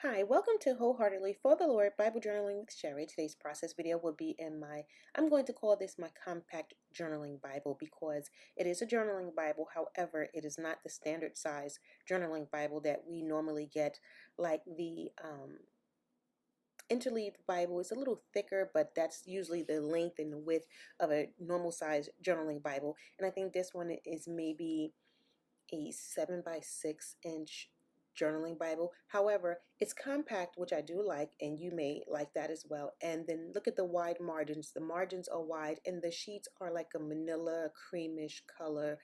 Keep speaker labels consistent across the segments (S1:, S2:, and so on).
S1: Hi, welcome to Wholeheartedly for the Lord Bible Journaling with Sherry. Today's process video will be I'm going to call this my compact journaling Bible because it is a journaling Bible. However, it is not the standard size journaling Bible that we normally get, like the interleaved Bible. Is a little thicker, but that's usually the length and the width of a normal size journaling Bible. And I think this one is maybe a 7 by 6 inch journaling Bible. However, it's compact, which I do like, and you may like that as well. And then look at the wide margins. The margins are wide, and the sheets are like a manila creamish color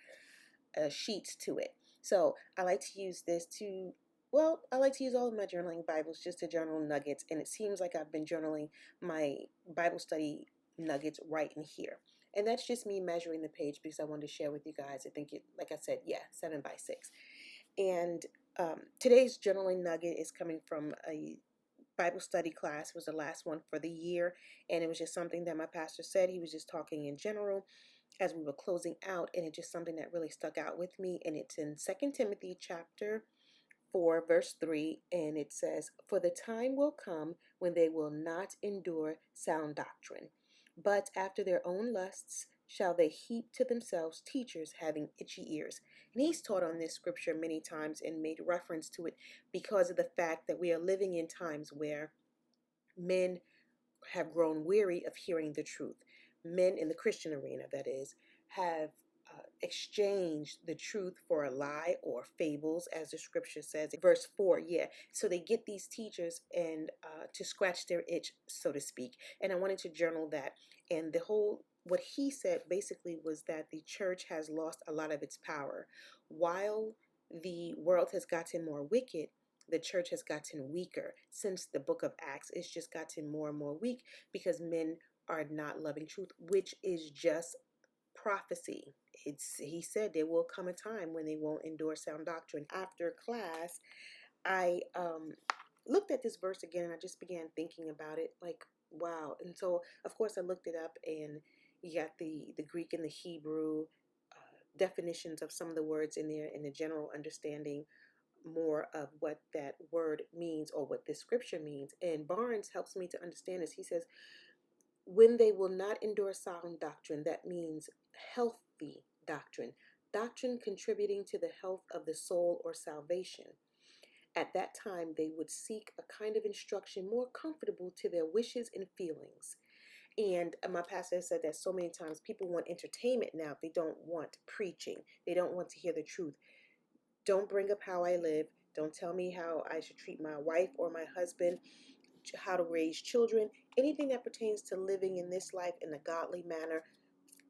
S1: sheets to it. So I like to use this to, well, I like to use all of my journaling Bibles just to journal nuggets, and it seems like I've been journaling my Bible study nuggets right in here. And that's just me measuring the page because I wanted to share with you guys. I think it, like I said, yeah, 7 by 6. And today's journaling nugget is coming from a Bible study class. It was the last one for the year, and it was just something that my pastor said. He was just talking in general as we were closing out, and it's just something that really stuck out with me. And it's in 2 Timothy chapter 4 verse 3, and it says, "For the time will come when they will not endure sound doctrine, but after their own lusts shall they heap to themselves teachers having itchy ears." And he's taught on this scripture many times and made reference to it because of the fact that we are living in times where men have grown weary of hearing the truth. Men in the Christian arena, that is, have exchanged the truth for a lie or fables, as the scripture says. Verse 4, yeah. So they get these teachers and to scratch their itch, so to speak. And I wanted to journal that. And what he said basically was that the church has lost a lot of its power. While the world has gotten more wicked, the church has gotten weaker since the book of Acts. It's just gotten more and more weak because men are not loving truth, which is just prophecy. He said there will come a time when they won't endure sound doctrine. After class, I looked at this verse again and I just began thinking about it like, wow. And so of course I looked it up, and you got the Greek and the Hebrew definitions of some of the words in there and the general understanding more of what that word means or what this scripture means. And Barnes helps me to understand this. He says, when they will not endure sound doctrine, that means healthy doctrine, doctrine contributing to the health of the soul or salvation. At that time, they would seek a kind of instruction more comfortable to their wishes and feelings. And my pastor has said that so many times. People want entertainment now. They don't want preaching. They don't want to hear the truth. Don't bring up how I live. Don't tell me how I should treat my wife or my husband, how to raise children, anything that pertains to living in this life in a godly manner.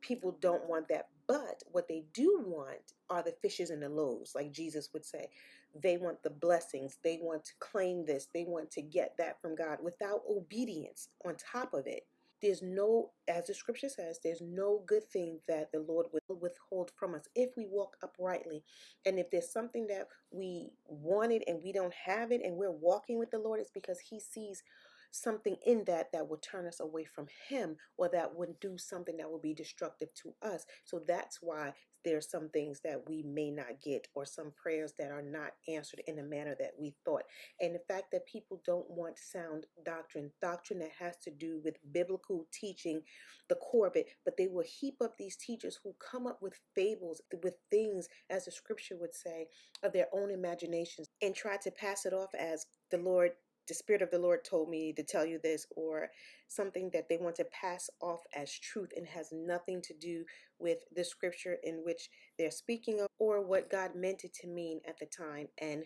S1: People don't want that. But what they do want are the fishes and the loaves, like Jesus would say. They want the blessings. They want to claim this. They want to get that from God without obedience on top of it. There's no, as the scripture says, there's no good thing that the Lord will withhold from us if we walk uprightly. And if there's something that we wanted and we don't have it and we're walking with the Lord, it's because He sees something in that that would turn us away from Him, or that would do something that will be destructive to us. So that's why there's some things that we may not get, or some prayers that are not answered in the manner that we thought. And the fact that people don't want sound doctrine, doctrine that has to do with biblical teaching, the core of it, but they will heap up these teachers who come up with fables, with things, as the scripture would say, of their own imaginations, and try to pass it off as the Spirit of the Lord told me to tell you this, or something that they want to pass off as truth and has nothing to do with the scripture in which they're speaking of, or what God meant it to mean at the time, and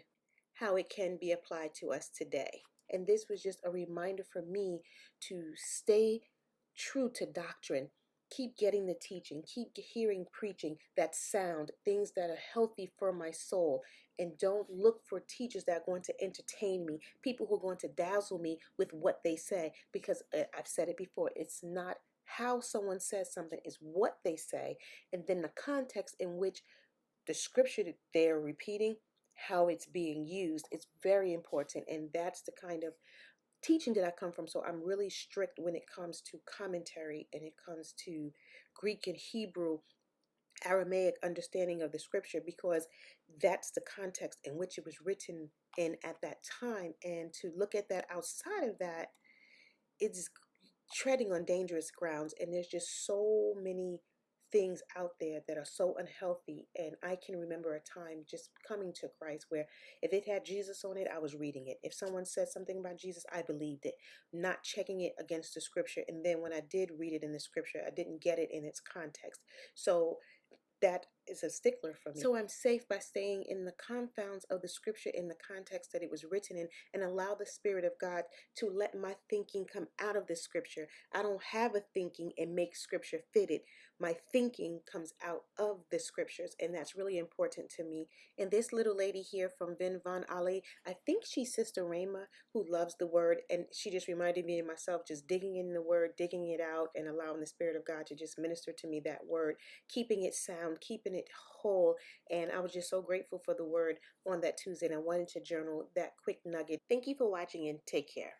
S1: how it can be applied to us today. And this was just a reminder for me to stay true to doctrine. Keep getting the teaching, keep hearing preaching that sound, things that are healthy for my soul. And don't look for teachers that are going to entertain me, people who are going to dazzle me with what they say. Because I've said it before, it's not how someone says something, is what they say. And then the context in which the scripture that they're repeating, how it's being used, is very important. And that's the kind of teaching that I come from. So I'm really strict when it comes to commentary and it comes to Greek and Hebrew Aramaic understanding of the scripture, because that's the context in which it was written in at that time. And to look at that outside of that, it's treading on dangerous grounds. And there's just so many things out there that are so unhealthy. And I can remember a time just coming to Christ where if it had Jesus on it, I was reading it. If someone said something about Jesus, I believed it, not checking it against the scripture. And then when I did read it in the scripture, I didn't get it in its context. So that is a stickler for me. So I'm safe by staying in the confounds of the scripture in the context that it was written in, and allow the Spirit of God to let my thinking come out of the scripture. I don't have a thinking and make scripture fit it. My thinking comes out of the scriptures, and that's really important to me. And this little lady here from Vin Von Ali, I think she's Sister Rama, who loves the word, and she just reminded me of myself, just digging in the word, digging it out, and allowing the Spirit of God to just minister to me that word, keeping it sound, keeping it whole. And I was just so grateful for the word on that Tuesday, and I wanted to journal that quick nugget. Thank you for watching, and take care.